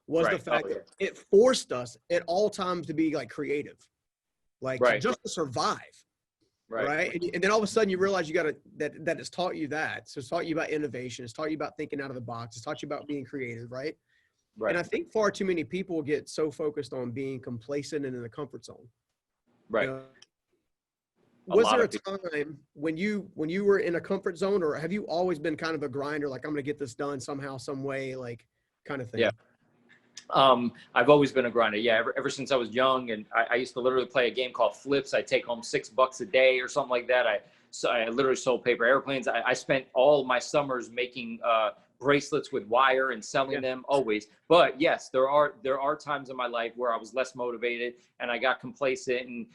was the fact that it forced us at all times to be like creative, like just to survive. Right. And then all of a sudden you realize that it's taught you that. So it's taught you about innovation. It's taught you about thinking out of the box. It's taught you about being creative. Right. And I think far too many people get so focused on being complacent and in the comfort zone. Right. Was there a time when you were in a comfort zone, or have you always been kind of a grinder, like I'm going to get this done somehow, some way, like kind of thing? Yeah. I've always been a grinder. Yeah. Ever since I was young, and I used to literally play a game called Flips. I take home $6 a day or something like that. I literally sold paper airplanes. I spent all my summers making, bracelets with wire and selling them always. But yes, there are times in my life where I was less motivated and I got complacent, and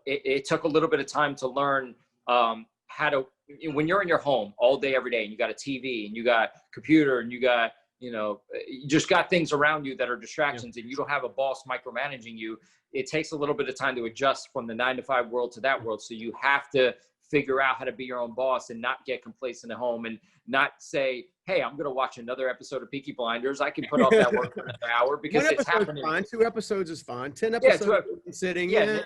it took a little bit of time to learn how to, when you're in your home all day every day and you got a TV and you got computer and you got you just got things around you that are distractions, and you don't have a boss micromanaging you. It takes a little bit of time to adjust from the 9-to-5 world to that world. So you have to figure out how to be your own boss and not get complacent at home and not say, hey, I'm going to watch another episode of Peaky Blinders. I can put off that work for another hour because it's happening. Fine. 2 episodes is fine. 10 episodes sitting. Yeah,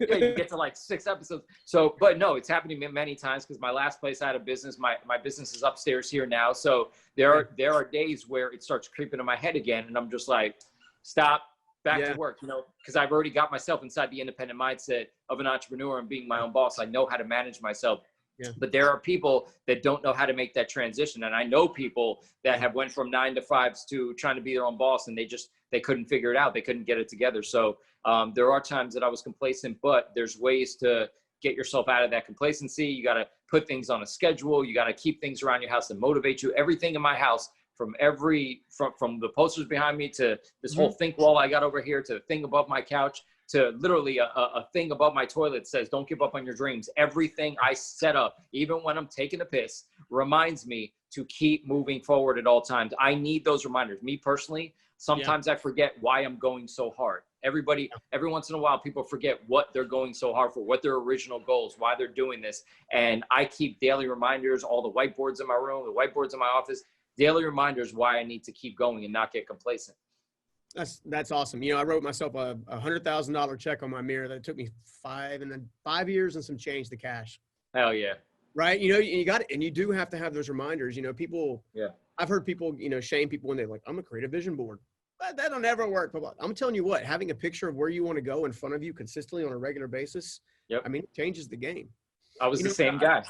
you get to like 6 episodes. So, but no, it's happening many times because my last place I had a business, my business is upstairs here now. So there are days where it starts creeping in my head again. And I'm just like, stop, back to work, because I've already got myself inside the independent mindset of an entrepreneur and being my own boss. I know how to manage myself. But there are people that don't know how to make that transition. And I know people that have went from 9-to-5s to trying to be their own boss, and they couldn't figure it out. They couldn't get it together. So there are times that I was complacent, but there's ways to get yourself out of that complacency. You got to put things on a schedule. You got to keep things around your house that motivate you. Everything in my house, from the posters behind me to this whole think wall I got over here to the thing above my couch, to literally a thing above my toilet that says, don't give up on your dreams. Everything I set up, even when I'm taking a piss, reminds me to keep moving forward at all times. I need those reminders. Me personally, sometimes I forget why I'm going so hard. Every once in a while, people forget what they're going so hard for, what their original goals, why they're doing this. And I keep daily reminders, all the whiteboards in my room, the whiteboards in my office, daily reminders why I need to keep going and not get complacent. That's awesome. I wrote myself a $100,000 check on my mirror that took me 5 years and some change to cash. Hell yeah. Right. You got it. And you do have to have those reminders, people. Yeah. I've heard people, shame people when they're like, I'm gonna create a vision board. That'll never work. But I'm telling you what, having a picture of where you want to go in front of you consistently on a regular basis. I mean, it changes the game. I was the same guy.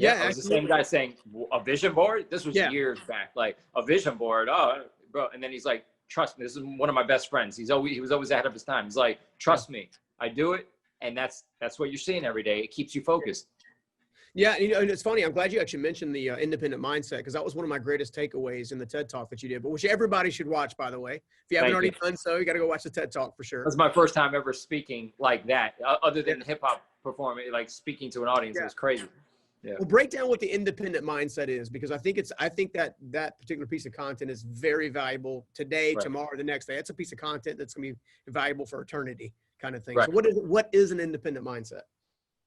I was the same guy saying a vision board. This was years back, like a vision board. Oh, bro. And then he's like, trust me, this is one of my best friends. He was always ahead of his time. He's like, trust me, I do it. And that's what you're seeing every day. It keeps you focused. Yeah. And it's funny. I'm glad you actually mentioned the independent mindset, because that was one of my greatest takeaways in the TED Talk that you did, but which everybody should watch, by the way. If you haven't already done so, you got to go watch the TED Talk for sure. That's my first time ever speaking like that, other than hip hop performing, like speaking to an audience. It was crazy. Yeah. Well, break down what the independent mindset is, because I think that particular piece of content is very valuable today, tomorrow, the next day. It's a piece of content that's going to be valuable for eternity, kind of thing. Right. So what is an independent mindset?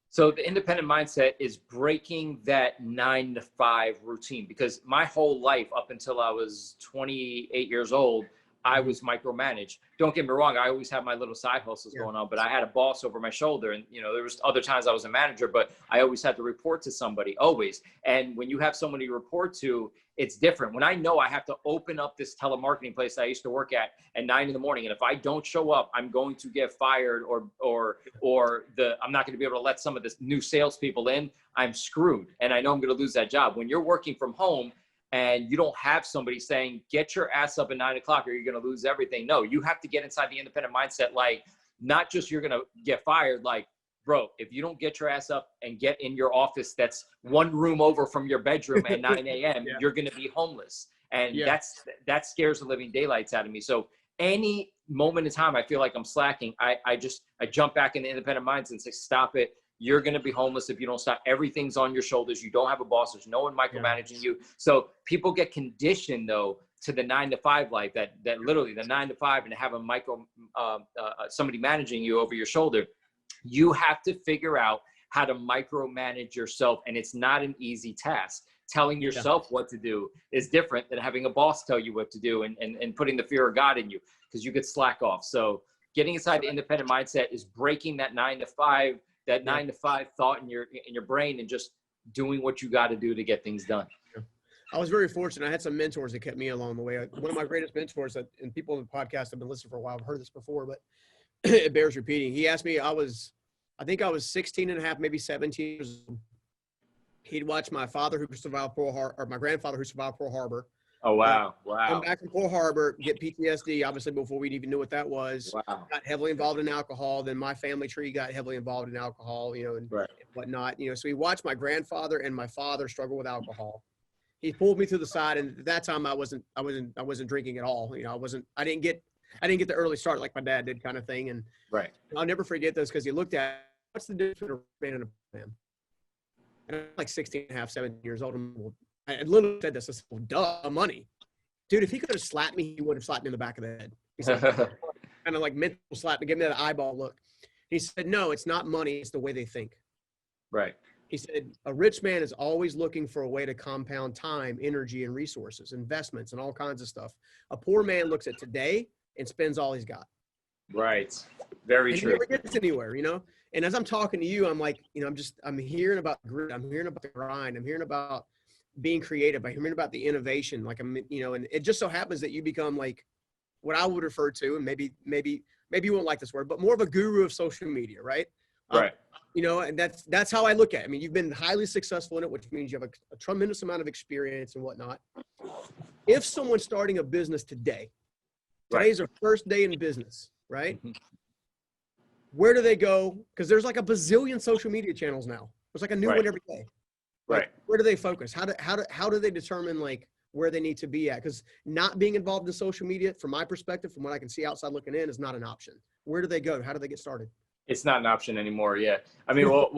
So the independent mindset is breaking that 9-to-5 routine, because my whole life up until I was 28 years old, I was micromanaged. Don't get me wrong, I always had my little side hustles going on, but I had a boss over my shoulder, and there was other times I was a manager, but I always had to report to somebody, always. And when you have someone you report to, it's different. When I know I have to open up this telemarketing place I used to work at 9 in the morning, and if I don't show up, I'm going to get fired, or I'm not going to be able to let some of the new salespeople in. I'm screwed, and I know I'm going to lose that job. When you're working from home, and you don't have somebody saying, get your ass up at 9 o'clock or you're going to lose everything. No, you have to get inside the independent mindset. Like, not just you're going to get fired. Like, bro, if you don't get your ass up and get in your office that's one room over from your bedroom at 9 a.m., you're going to be homeless. And that scares the living daylights out of me. So any moment in time I feel like I'm slacking, I jump back in the independent mindset and say, stop it. You're going to be homeless if you don't stop. Everything's on your shoulders. You don't have a boss. There's no one micromanaging you. So people get conditioned, though, to the 9 to 5 life, that literally the 9 to 5, and to have a somebody managing you over your shoulder. You have to figure out how to micromanage yourself. And it's not an easy task. Telling yourself what to do is different than having a boss tell you what to do, and putting the fear of God in you, because you could slack off. So getting inside the independent mindset is breaking that 9 to 5, that 9 to 5 thought in your brain, and just doing what you got to do to get things done. I was very fortunate. I had some mentors that kept me along the way. One of my greatest mentors, and people on the podcast have been listening for a while, I've heard this before, but it bears repeating. He asked me, I think I was 16 and a half, maybe 17 years old. He'd watch my father who survived Pearl Harbor, or my grandfather who survived Pearl Harbor. Oh, wow. Come back from Pearl Harbor, get PTSD, obviously, before we even knew what that was. Wow. Got heavily involved in alcohol. Then my family tree got heavily involved in alcohol, and whatnot. So he watched my grandfather and my father struggle with alcohol. He pulled me to the side, and at that time I wasn't drinking at all. I didn't get the early start like my dad did, kind of thing. And I'll never forget this, because he looked at, what's the difference between a man and a man? And I'm like 16 and a half, 17 years old. And I literally said this. I said, well, duh, money. Dude, if he could have slapped me, he would have slapped me in the back of the head. He said, kind of like mental slap, to give me that eyeball look. He said, no, it's not money. It's the way they think. Right. He said, a rich man is always looking for a way to compound time, energy, and resources, investments, and all kinds of stuff. A poor man looks at today and spends all he's got. Right. Very true. He never gets anywhere, And as I'm talking to you, I'm like, I'm hearing about grit. I'm hearing about the grind. I'm hearing about being creative. I'm hearing about the innovation. Like, and it just so happens that you become like what I would refer to, and maybe you won't like this word, but more of a guru of social media, right? Right. And that's how I look at it. I mean, you've been highly successful in it, which means you have a tremendous amount of experience and whatnot. If someone's starting a business today's their first day in business, right? Mm-hmm. Where do they go? Because there's like a bazillion social media channels now. There's like a new one every day. Like, where do they focus? How do they determine like where they need to be at? Because not being involved in social media, from my perspective, from what I can see outside looking in, is not an option. Where do they go? How do they get started? It's not an option anymore. Yeah. I mean, well,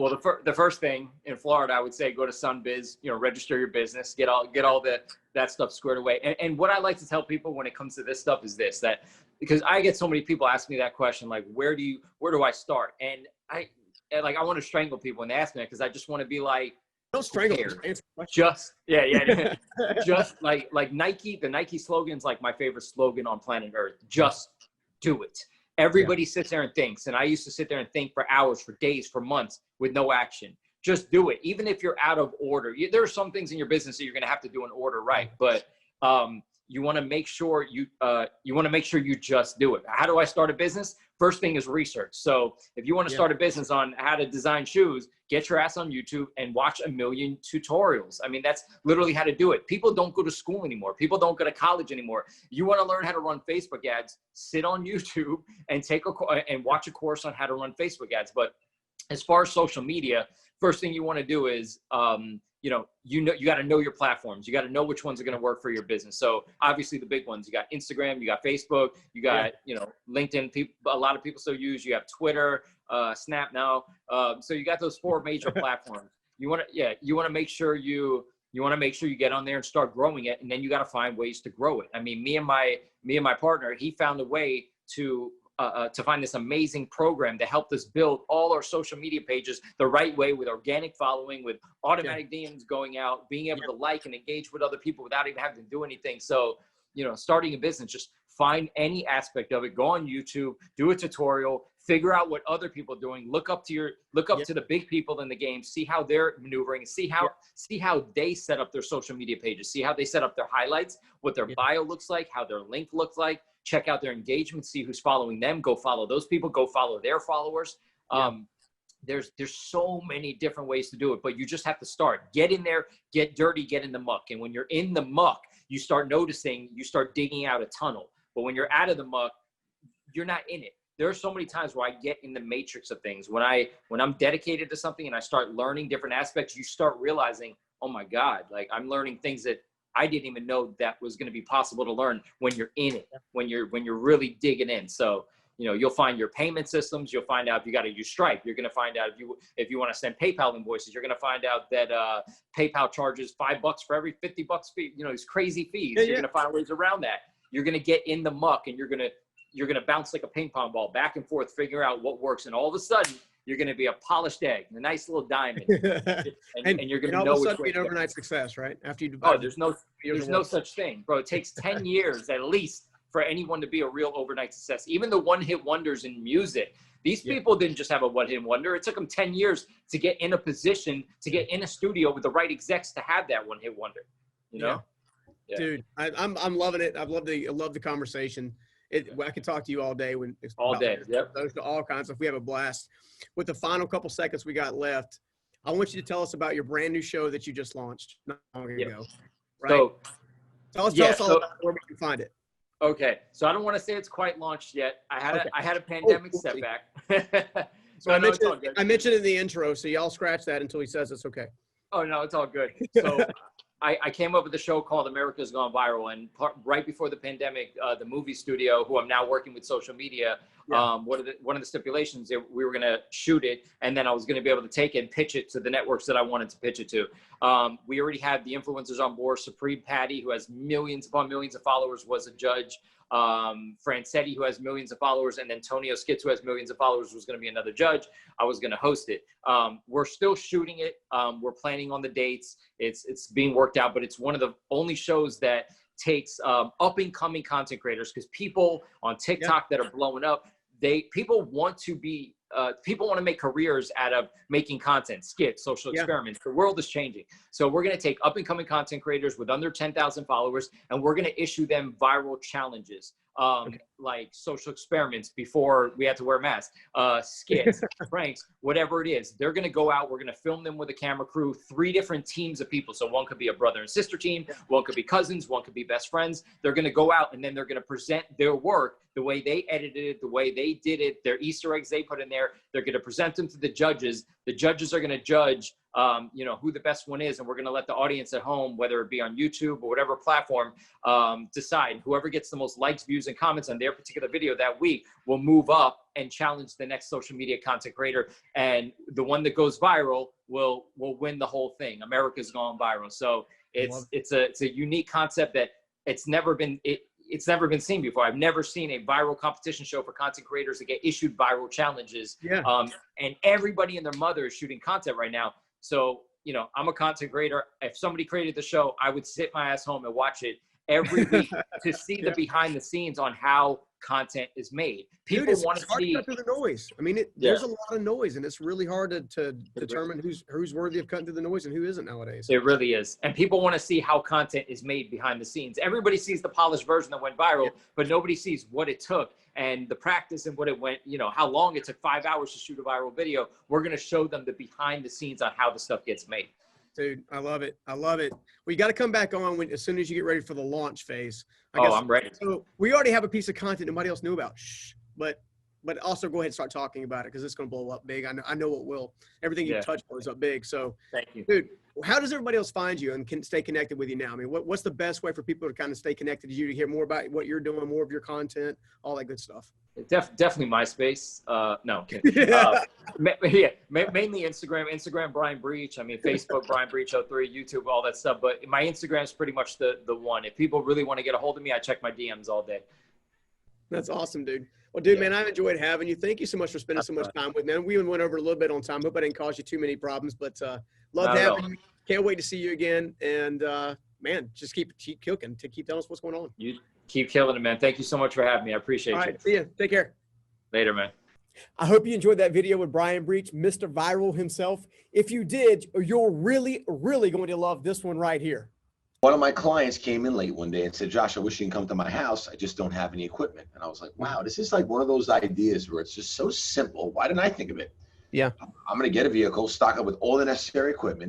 the first thing in Florida, I would say, go to SunBiz, register your business, get all that stuff squared away. And what I like to tell people when it comes to this stuff is this, that because I get so many people ask me that question, like, where do I start? And I want to strangle people when they ask me that, because I just want to be like, don't strangle. Just like Nike, the Nike slogan's like my favorite slogan on planet Earth. Just do it. Everybody sits there and thinks, and I used to sit there and think for hours, for days, for months with no action. Just do it. Even if you're out of order, there are some things in your business that you're going to have to do in order, right? But you want to make sure you just do it. How do I start a business? First thing is research. So if you want to start a business on how to design shoes, get your ass on YouTube and watch a million tutorials. I mean, that's literally how to do it. People don't go to school anymore. People don't go to college anymore. You want to learn how to run Facebook ads, sit on YouTube and and watch a course on how to run Facebook ads. But as far as social media, first thing you want to do is, you got to know your platforms. You got to know which ones are going to work for your business. So obviously the big ones, you got Instagram, you got Facebook, you got, LinkedIn. A lot of people still use, you have Twitter, Snap now. So you got those 4 major platforms. You want to make sure you get on there and start growing it. And then you got to find ways to grow it. I mean, me and my partner, he found a way to find this amazing program to help us build all our social media pages the right way, with organic following, with automatic DMs going out, being able to like and engage with other people without even having to do anything. So, starting a business, just find any aspect of it, go on YouTube, do a tutorial, figure out what other people are doing, look up to the big people in the game, see how they're maneuvering, see how they set up their social media pages, see how they set up their highlights, what their bio looks like, how their link looks like. Check out their engagement, see who's following them, go follow those people, go follow their followers. there's so many different ways to do it, but you just have to start. Get in there, get dirty, get in the muck. And when you're in the muck, you start noticing, you start digging out a tunnel. But when you're out of the muck, you're not in it. There are so many times where I get in the matrix of things. When I'm dedicated to something and I start learning different aspects, you start realizing, oh my God, like I'm learning things that I didn't even know that was going to be possible to learn when you're in it, when you're really digging in. So, you know, you'll find your payment systems. You'll find out if you got to use Stripe. You're going to find out if you want to send PayPal invoices. You're going to find out that PayPal charges $5 for every $50 fee. You know, these crazy fees. You're going to find ways around that. You're going to get in the muck, and you're going to bounce like a ping pong ball back and forth, figure out what works. And all of a sudden, you're going to be a polished egg, a nice little diamond. and you're going to know it's an overnight success, right? After you there's no such thing, bro. It takes 10 years at least for anyone to be a real overnight success. Even the one-hit wonders in music, these people didn't just have a one-hit wonder. It took them 10 years to get in a position, to get in a studio with the right execs to have that one-hit wonder. You know? Yeah. Dude, I'm loving it. I love the conversation. I could talk to you all day all day. Yep. All kinds of stuff. We have a blast. With the final couple seconds we got left, I want you to tell us about your brand new show that you just launched not long ago. Right? So tell us all about where we can find it. Okay. So I don't want to say it's quite launched yet. I had a pandemic setback. So I mentioned in the intro, so y'all scratch that until he says it's okay. Oh no, it's all good. So I came up with a show called America's Gone Viral, and right before the pandemic, the movie studio, who I'm now working with social media, one of the stipulations, we were going to shoot it, and then I was going to be able to take it and pitch it to the networks that I wanted to pitch it to. We already had the influencers on board. Supreme Patty, who has millions upon millions of followers, was a judge. Francetti, who has millions of followers, and then Tonio Skitz, who has millions of followers, was going to be another judge. I was going to host it. We're still shooting it. We're planning on the dates. It's being worked out, but it's one of the only shows that takes up and coming content creators, because people on TikTok that are blowing up, people want to make careers out of making content, skits, social experiments. The world is changing. So we're going to take up and coming content creators with under 10,000 followers, and we're going to issue them viral challenges, like social experiments before we had to wear masks, skits, pranks, whatever it is. They're going to go out. We're going to film them with a camera crew, 3 different teams of people. So one could be a brother and sister team. One could be cousins. One could be best friends. They're going to go out, and then they're going to present their work, the way they edited it, the way they did it, their Easter eggs they put in there. They're going to present them to the judges. The judges are going to judge, who the best one is. And we're going to let the audience at home, whether it be on YouTube or whatever platform, decide. Whoever gets the most likes, views, and comments on their particular video that week will move up and challenge the next social media content creator. And the one that goes viral will win the whole thing. America's Gone Viral. So it's a unique concept that it's never been seen before. I've never seen a viral competition show for content creators that get issued viral challenges. And everybody and their mother is shooting content right now. So, I'm a content creator. If somebody created the show, I would sit my ass home and watch it every week to see the behind the scenes on how content is made. People want to see cut through the noise. I mean, there's a lot of noise, and it's really hard to determine who's worthy of cutting through the noise and who isn't nowadays. It really is. And people want to see how content is made behind the scenes. Everybody sees the polished version that went viral, but nobody sees what it took and the practice and what it went, how long it took 5 hours to shoot a viral video. We're going to show them the behind the scenes on how the stuff gets made. Dude, I love it. Well, you got to come back on as soon as you get ready for the launch phase. I'm ready. So we already have a piece of content nobody else knew about. But also go ahead and start talking about it, because it's going to blow up big. I know it will. Everything you touch blows up big. So, thank you, dude. How does everybody else find you and can stay connected with you now? I mean, what's the best way for people to kind of stay connected to you, to hear more about what you're doing, more of your content, all that good stuff? Definitely MySpace. No, mainly Instagram Brian Breach. I mean, Facebook Brian Breach 03, YouTube, all that stuff. But my Instagram is pretty much the one. If people really want to get a hold of me, I check my DMs all day. That's awesome, dude. Well, dude, man, I've enjoyed having you. Thank you so much for spending so much time with me. And we went over a little bit on time. Hope I didn't cause you too many problems, but love having you. Can't wait to see you again. And man, just keep cooking. Keep telling us what's going on. You keep killing it, man. Thank you so much for having me. I appreciate you. All right, see you. Take care. Later, man. I hope you enjoyed that video with Brian Breach, Mr. Viral himself. If you did, you're really, really going to love this one right here. One of my clients came in late one day and said, Josh, I wish you can come to my house. I just don't have any equipment. And I was like, wow, this is like one of those ideas where it's just so simple. Why didn't I think of it? Yeah. I'm going to get a vehicle, stock up with all the necessary equipment,